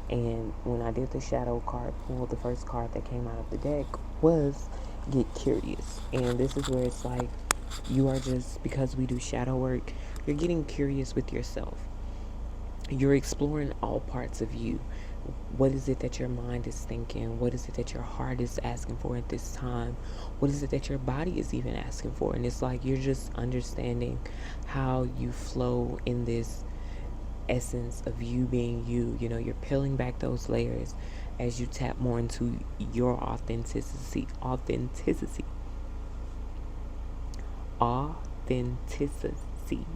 And when I did the shadow card pull, the first card that came out of the deck was get curious. And this is where it's like you are just, because we do shadow work, you're getting curious with yourself. You're exploring all parts of you. What is it that your mind is thinking? What is it that your heart is asking for at this time? What is it that your body is even asking for? And it's like you're just understanding how you flow in this essence of you being you. You know, you're peeling back those layers as you tap more into your authenticity.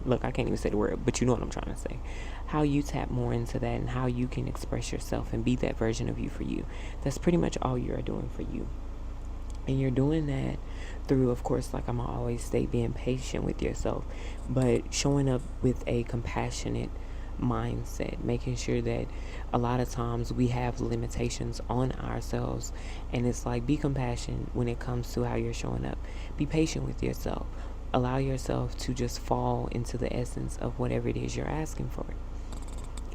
Look, I can't even say the word, but you know what I'm trying to say. How you tap more into that and how you can express yourself and be that version of you for you. That's pretty much all you're doing for you. And you're doing that through, of course, like I'm always state, being patient with yourself, but showing up with a compassionate mindset, making sure that a lot of times we have limitations on ourselves. And it's like, be compassionate when it comes to how you're showing up. Be patient with yourself. Allow yourself to just fall into the essence of whatever it is you're asking for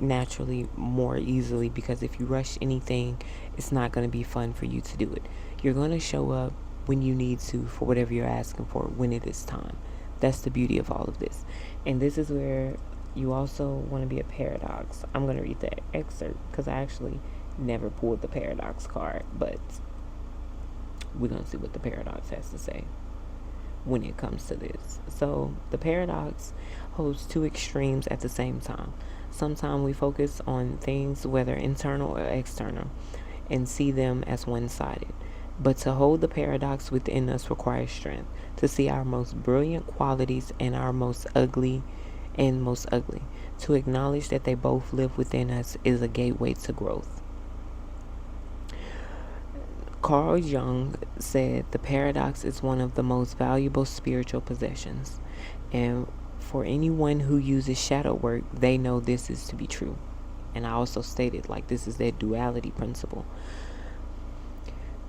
naturally more easily, because if you rush anything, it's not going to be fun for you to do it. You're going to show up when you need to for whatever you're asking for when it is time. That's the beauty of all of this. And this is where you also want to be a paradox. I'm going to read the excerpt because I actually never pulled the paradox card, but we're going to see what the paradox has to say when it comes to this. So the paradox holds two extremes at the same time. Sometimes we focus on things, whether internal or external, and see them as one sided. But to hold the paradox within us requires strength to see our most brilliant qualities and our most ugly. To acknowledge that they both live within us is a gateway to growth. Carl Jung said the paradox is one of the most valuable spiritual possessions. And for anyone who uses shadow work, they know this is to be true. And I also stated, like, this is that duality principle.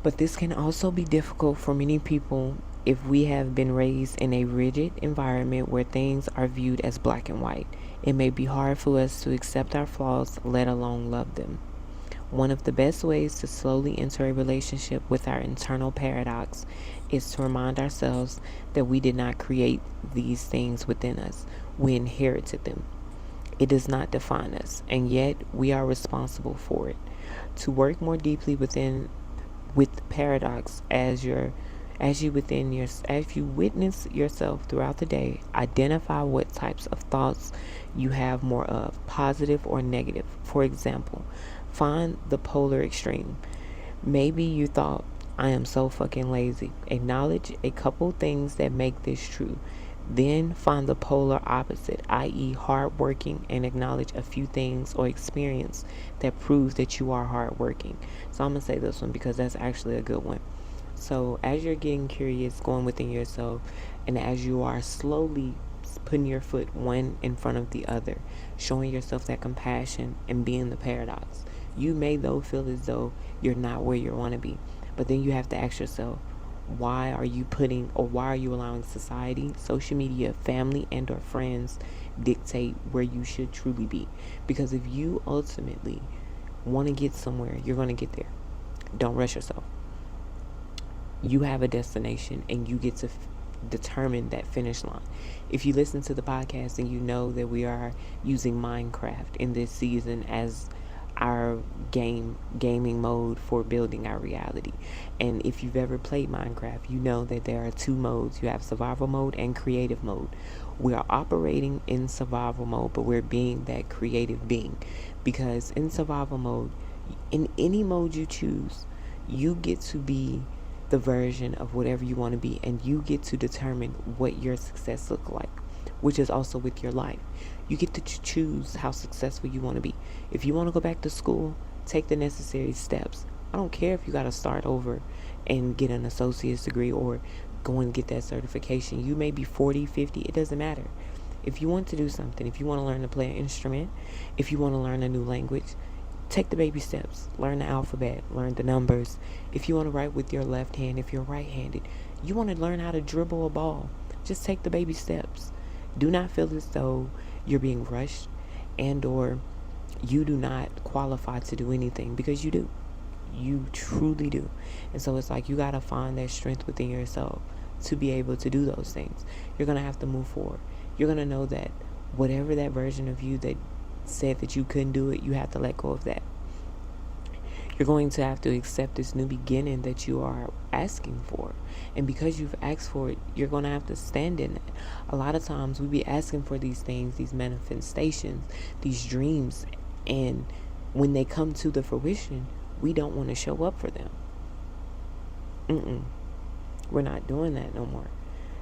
But this can also be difficult for many people if we have been raised in a rigid environment where things are viewed as black and white. It may be hard for us to accept our flaws, let alone love them. One of the best ways to slowly enter a relationship with our internal paradox is to remind ourselves that we did not create these things within us. We inherited them. It does not define us, and yet we are responsible for it. To work more deeply with paradox as you witness yourself throughout the day, identify what types of thoughts you have more of, positive or negative. For example, find the polar extreme. Maybe you thought, I am so fucking lazy. Acknowledge a couple things that make this true. Then find the polar opposite, i.e., hardworking, and acknowledge a few things or experience that proves that you are hardworking. So I'm going to say this one because that's actually a good one. So as you're getting curious, going within yourself, and as you are slowly putting your foot one in front of the other, showing yourself that compassion and being the paradox, you may though feel as though you're not where you want to be. But then you have to ask yourself, why are you allowing society, social media, family, and or friends dictate where you should truly be? Because if you ultimately want to get somewhere, you're going to get there. Don't rush yourself. You have a destination and you get to determine that finish line. If you listen to the podcast and you know that we are using Minecraft in this season as our gaming mode for building our reality. And if you've ever played Minecraft, you know that there are two modes. You have survival mode and creative mode. We are operating in survival mode, but we're being that creative being, because in survival mode, in any mode you choose, you get to be the version of whatever you want to be, and you get to determine what your success looks like, which is also with your life. You get to choose how successful you want to be. If you want to go back to school, take the necessary steps. I don't care if you got to start over and get an associate's degree or go and get that certification. You may be 40, 50, it doesn't matter. If you want to do something, if you want to learn to play an instrument, if you want to learn a new language, take the baby steps. Learn the alphabet, learn the numbers. If you want to write with your left hand, if you're right-handed, you want to learn how to dribble a ball, just take the baby steps. Do not feel as though you're being rushed and or You do not qualify to do anything, because you do. You truly do. And so it's like you got to find that strength within yourself to be able to do those things. You're going to have to move forward. You're going to know that whatever that version of you that said that you couldn't do it, you have to let go of that. You're going to have to accept this new beginning that you are asking for. And because you've asked for it, you're going to have to stand in it. A lot of times we be asking for these things, these manifestations, these dreams, and when they come to the fruition, we don't want to show up for them. We're not doing that no more.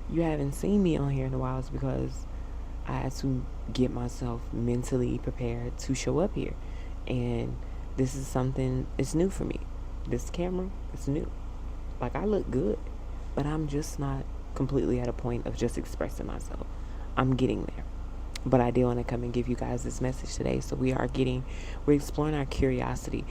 You haven't seen me on here in a while is because I had to get myself mentally prepared to show up here. And this is something, it's new for me. This camera is new. Like, I look good, but I'm just not completely at a point of just expressing myself. I'm getting there. But I did want to come and give you guys this message today. So we're exploring our curiosity,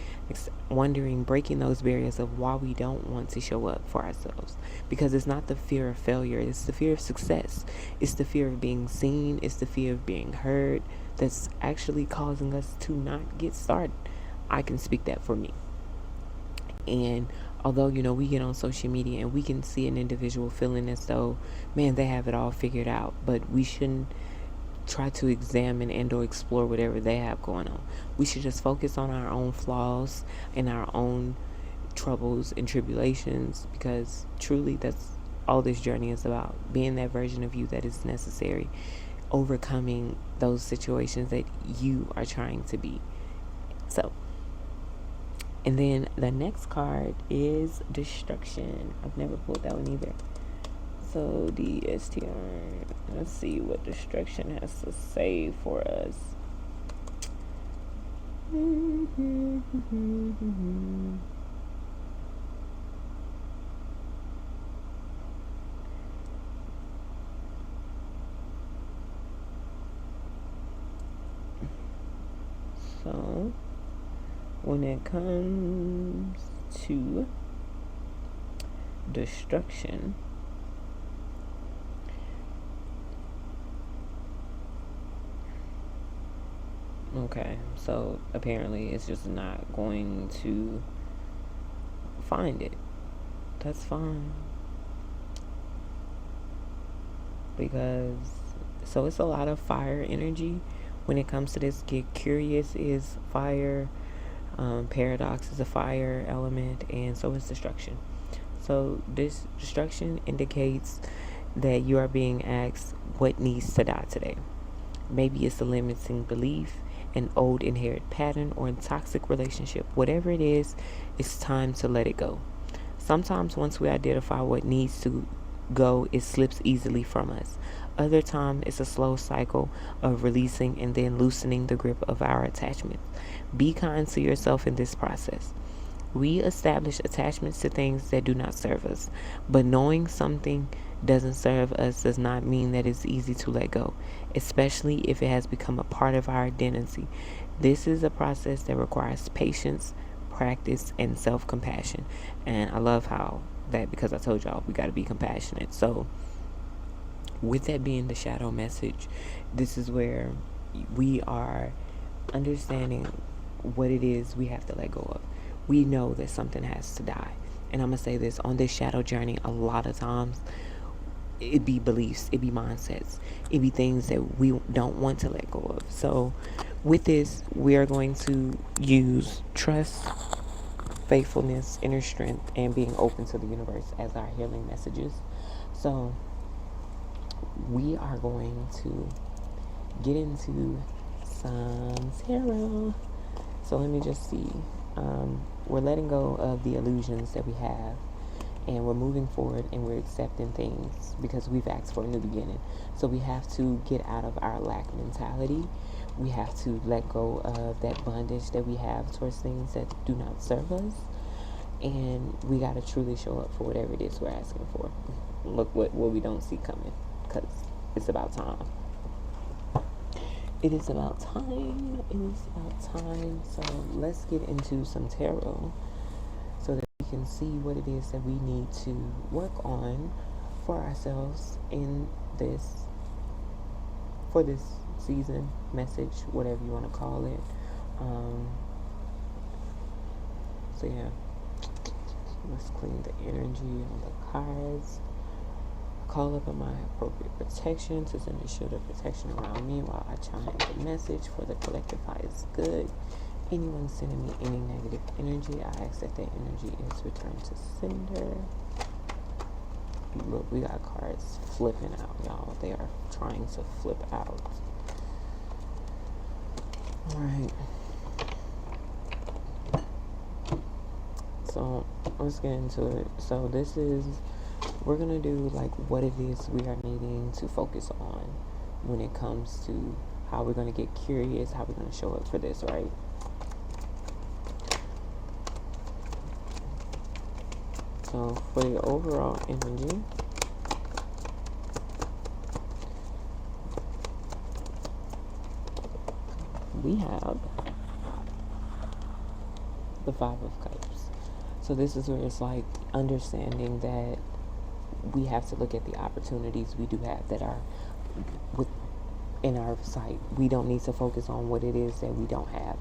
wondering, breaking those barriers of why we don't want to show up for ourselves. Because it's not the fear of failure, it's the fear of success. It's the fear of being seen, it's the fear of being heard that's actually causing us to not get started. I can speak that for me. And although, we get on social media and we can see an individual feeling as though, man, they have it all figured out, but we shouldn't try to examine and or explore whatever they have going on. We should just focus on our own flaws and our own troubles and tribulations, because truly that's all this journey is about, being that version of you that is necessary, overcoming those situations that you are trying to be. So, and then the next card is Destruction. I've never pulled that one either. So DSTR, let's see what Destruction has to say for us. So when it comes to destruction, okay, so apparently it's just not going to find it. That's fine. Because, so it's a lot of fire energy when it comes to this. Get Curious is fire. Paradox is a fire element, and so is destruction. So this destruction indicates that you are being asked what needs to die today. Maybe it's a limiting belief, an old inherited pattern, or a toxic relationship. Whatever it is, it's time to let it go. Sometimes once we identify what needs to go, it slips easily from us. Other times it's a slow cycle of releasing and then loosening the grip of our attachments. Be kind to yourself in this process. We establish attachments to things that do not serve us, but knowing something doesn't serve us does not mean that it's easy to let go, especially if it has become a part of our identity. This is a process that requires patience, practice, and self-compassion. And I love how that, because I told y'all we got to be compassionate. So with that being the shadow message, this is where we are understanding what it is we have to let go of. We know that something has to die. And I'm going to say this, on this shadow journey, a lot of times it be beliefs, it be mindsets, it be things that we don't want to let go of. So with this, we are going to use trust, faithfulness, inner strength, and being open to the universe as our healing messages. So we are going to get into some tarot. So let me just see. We're letting go of the illusions that we have, and we're moving forward, and we're accepting things because we've asked for a new beginning. So we have to get out of our lack mentality. We have to let go of that bondage that we have towards things that do not serve us, and we got to truly show up for whatever it is we're asking for. Look what we don't see coming, because it's about time. It is about time. It is about time. So let's get into some tarot so that we can see what it is that we need to work on for ourselves in this, for this season, message, whatever you want to call it, Um, so yeah, let's clean the energy on the cards. Call up on my appropriate protection to send a shield of protection around me while I chime the message for the collective highest good. Anyone sending me any negative energy, I ask that energy is returned to sender. Look, we got cards flipping out, y'all. They are trying to flip out. Alright. So, let's get into it. So, we're going to do like what it is we are needing to focus on when it comes to how we're going to get curious, how we're going to show up for this, right? So, for the overall energy, we have the Five of Cups. So this is where it's like understanding that we have to look at the opportunities we do have that are in our sight. We don't need to focus on what it is that we don't have,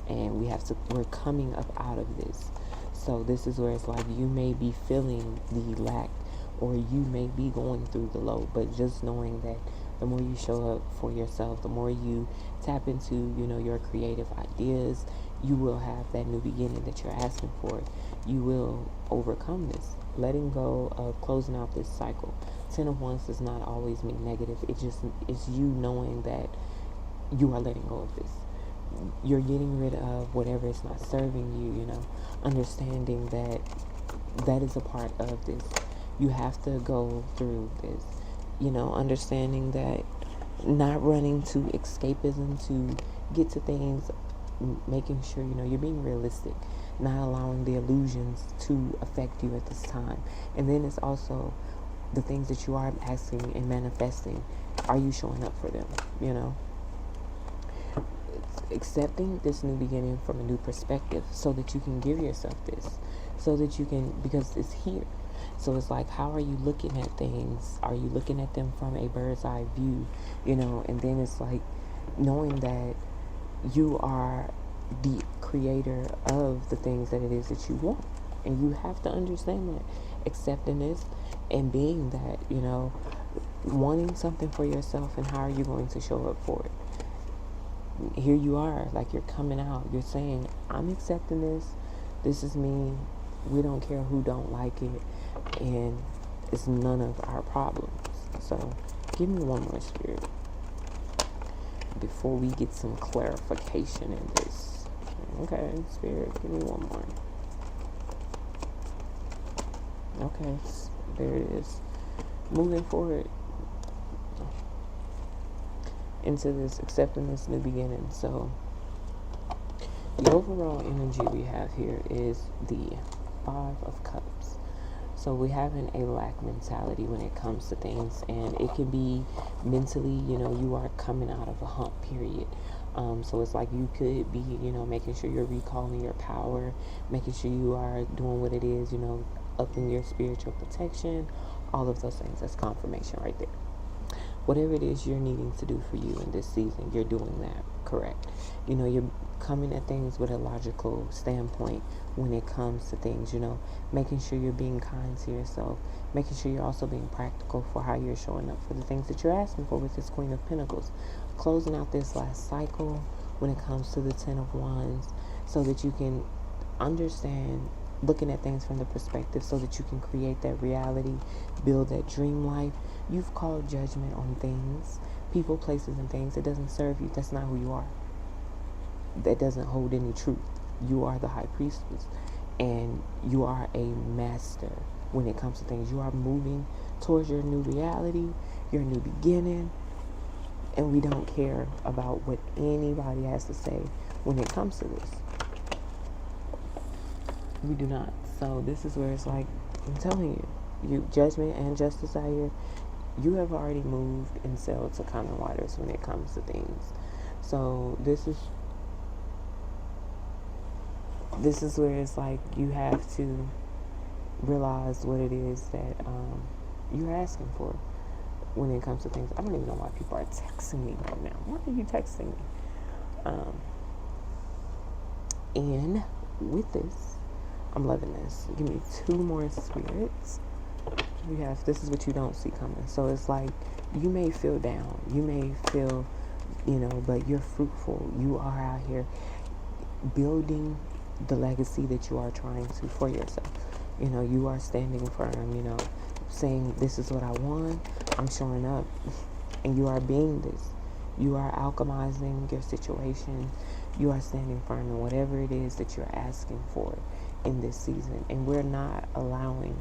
and we're coming up out of this. So this is where it's like you may be feeling the lack, or you may be going through the low, but just knowing that the more you show up for yourself, the more you tap into, your creative ideas, you will have that new beginning that you're asking for. You will overcome this. Letting go of closing out this cycle. 10 of Wands does not always mean negative. It's you knowing that you are letting go of this. You're getting rid of whatever is not serving you, understanding that is a part of this. You have to go through this, understanding that not running to escapism to get to things, making sure, you're being realistic, not allowing the illusions to affect you at this time. And then it's also the things that you are asking and manifesting. Are you showing up for them, accepting this new beginning from a new perspective so that you can give yourself this, so that you can, because it's here. So it's like, how are you looking at things? Are you looking at them from a bird's eye view, and then it's like knowing that you are the creator of the things that it is that you want. And you have to understand that. Accepting this and being that, wanting something for yourself, and how are you going to show up for it? Here you are, like you're coming out. You're saying, I'm accepting this. This is me. We don't care who don't like it. And it's none of our problems. So give me one more, Spirit, before we get some clarification in this. Okay, Spirit, give me one more. Okay, there it is. Moving forward into this, accepting this new beginning. So the overall energy we have here is the Five of Cups. So we're having a lack mentality when it comes to things, and it can be mentally, you are coming out of a hump period. So it's like you could be, making sure you're recalling your power, making sure you are doing what it is, upping your spiritual protection, all of those things. That's confirmation right there. Whatever it is you're needing to do for you in this season, you're doing that correct. You're coming at things with a logical standpoint when it comes to things, making sure you're being kind to yourself, making sure you're also being practical for how you're showing up for the things that you're asking for with this Queen of Pentacles. Closing out this last cycle when it comes to the 10 of Wands, so that you can understand, looking at things from the perspective, so that you can create that reality, build that dream life. You've called judgment on things, people, places, and things that doesn't serve you. That's not who you are. That doesn't hold any truth. You are the high priestess, and you are a master when it comes to things. You are moving towards your new reality, your new beginning, and we don't care about what anybody has to say when it comes to this. We do not. So this is where it's like, I'm telling you, judgment and justice out here, you have already moved and sailed to calmer waters when it comes to things. So this is where it's like you have to realize what it is that you're asking for when it comes to things. I don't even know why people are texting me right now. Why are you texting me? And with this, I'm loving this. Give me 2 more spirits. We have, this is what you don't see coming. So it's like, you may feel down. You may feel, but you're fruitful. You are out here building the legacy that you are trying to for yourself. You are standing firm, saying, this is what I want. I'm showing up. And you are being this. You are alchemizing your situation. You are standing firm in whatever it is that you're asking for in this season. And we're not allowing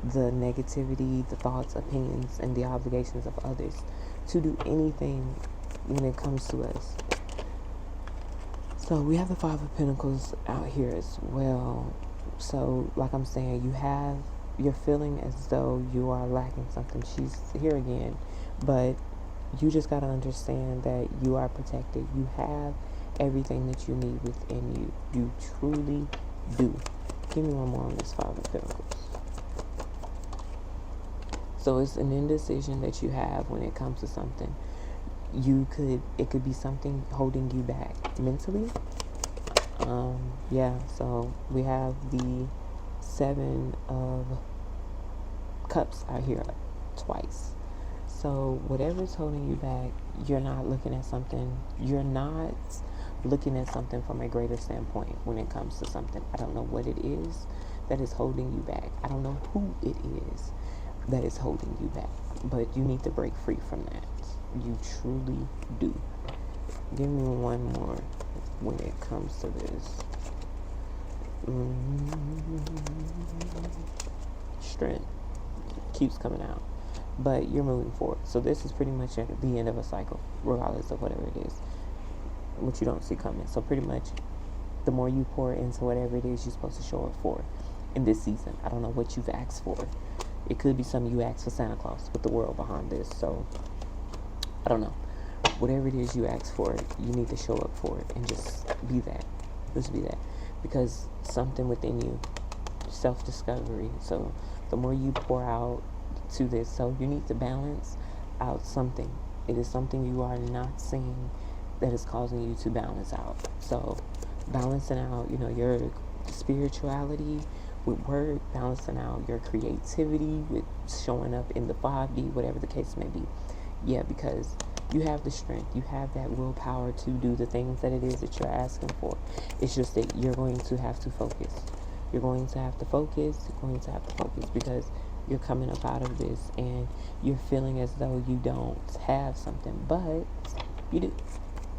the negativity, the thoughts, opinions, and the obligations of others to do anything when it comes to us. So we have the 5 of Pentacles out here as well. So like I'm saying, you're feeling as though you are lacking something. She's here again, but you just got to understand that you are protected. You have everything that you need within you. You truly do. Give me one more on this 5 of Pentacles. So it's an indecision that you have when it comes to something. It could be something holding you back mentally. So we have the 7 of Cups out here twice. So whatever's holding you back, you're not looking at something from a greater standpoint when it comes to something. I don't know what it is that is holding you back. I don't know who it is that is holding you back, but you need to break free from that. You truly do. Give me one more when it comes to this. Strength keeps coming out, but you're moving forward. So this is pretty much at the end of a cycle, regardless of whatever it is, what you don't see coming. So pretty much the more you pour into whatever it is you're supposed to show up for in this season. I don't know what you've asked for. It could be something you asked for Santa Claus with the world behind this. So I don't know. Whatever it is you ask for, you need to show up for it and just be that. Just be that. Because something within you, self-discovery. So the more you pour out to this, so you need to balance out something. It is something you are not seeing that is causing you to balance out. So balancing out, your spirituality with work, balancing out your creativity with showing up in the 5D, whatever the case may be. Yeah, because you have the strength, you have that willpower to do the things that it is that you're asking for. It's just that you're going to have to focus. You're going to have to focus because you're coming up out of this and you're feeling as though you don't have something, but you do.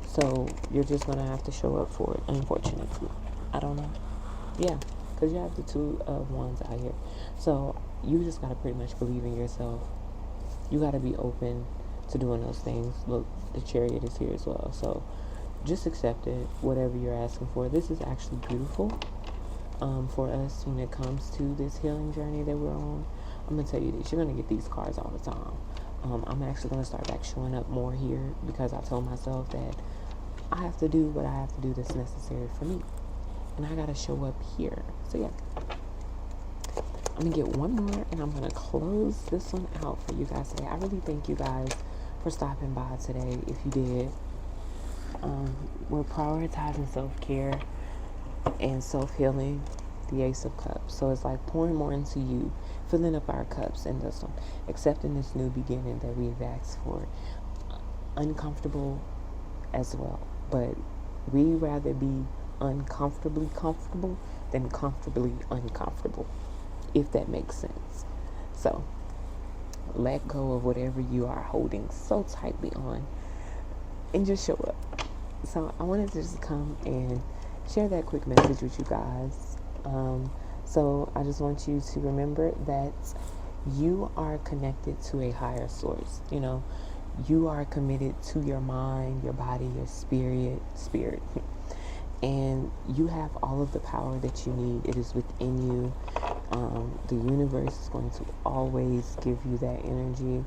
So you're just going to have to show up for it, unfortunately. I don't know. Yeah, because you have the 2 of Wands out here. So you just got to pretty much believe in yourself. You got to be open to doing those things. Look, the Chariot is here as well. So just accept it, whatever you're asking for. This is actually beautiful for us when it comes to this healing journey that we're on. I'm going to tell you this. You're going to get these cards all the time. I'm actually going to start back showing up more here because I told myself that I have to do what I have to do that's necessary for me. And I got to show up here. So yeah. I'm going to get one more and I'm going to close this one out for you guys today. I really thank you guys for stopping by today. If you did, we're prioritizing self-care and self-healing, the Ace of Cups. So it's like pouring more into you, filling up our cups in this one, accepting this new beginning that we've asked for. Uncomfortable as well, but we rather be uncomfortably comfortable than comfortably uncomfortable, if that makes sense. So let go of whatever you are holding so tightly on and just show up. So I wanted to just come and share that quick message with you guys. So I just want you to remember that you are connected to a higher source. You are committed to your mind, your body, your spirit. And you have all of the power that you need. It is within you. The universe is going to always give you that energy.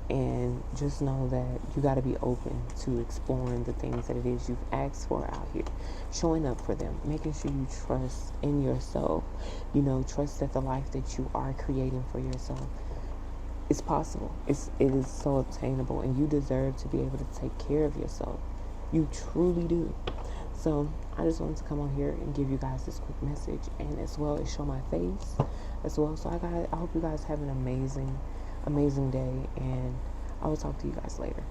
And just know that you got to be open to exploring the things that it is you've asked for out here. Showing up for them. Making sure you trust in yourself. Trust that the life that you are creating for yourself is possible. It is so obtainable. And you deserve to be able to take care of yourself. You truly do. So I just wanted to come on here and give you guys this quick message, and as well as show my face as well. So I hope you guys have an amazing day, and I will talk to you guys later.